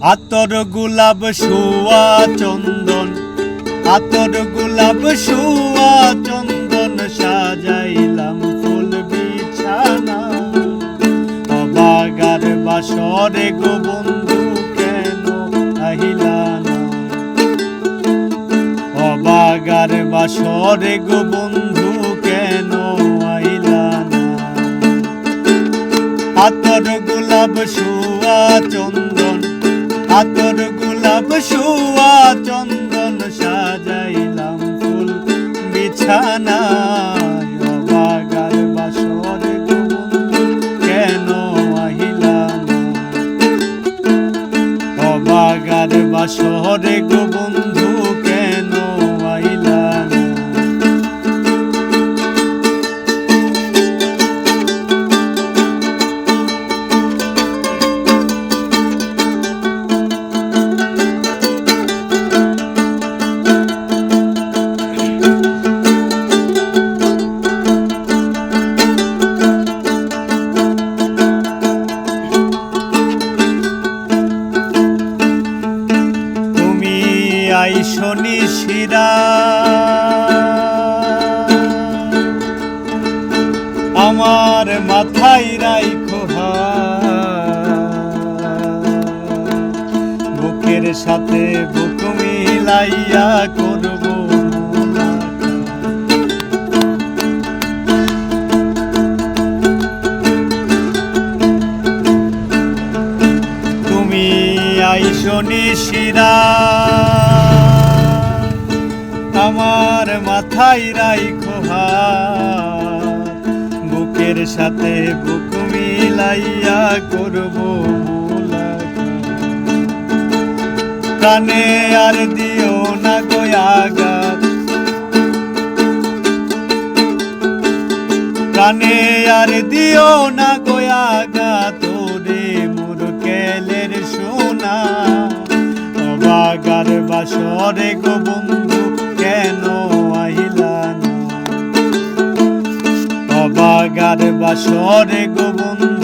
আতর গোলাপ শোয়া চন্দন, আতর গোলাপ শোয়া চন্দন, সাজাইলাম ফুল বিছানা। অবাগার বাসরে গো বন্ধু কেন আহিলা না? অবাগার বাসরে গো বন্ধু কেন আইলা না? আতর গোলাপ শোয়া চন্দন, আতর গোলাপ শোয়া চন্দন, সাজাইলাম ফুল বিছানা। অবাগার বাসরে গো বন্ধু কেন আহিলা না? অবাগার বাসরে গো বন্ধু কেন আইলা না? আইসো নিশিরা আমার মাথায় রাইখো হাত, বুকের সাথে বুক মিলাইয়া করব তুমি আইসো নিশিরা আমার মাথায় রাইখো হাত, বুকের সাথে বুক মিলাইয়া করব মুলাকাত। কানে আর দিও না গো আঘাত, কানে আর দিও না গো আঘাত, ওরে মুরকেলের সোনা। অবাগার বাসরে গো বন্ধু কেন আহিলা না? অবাগার বাসরে গো বন্ধু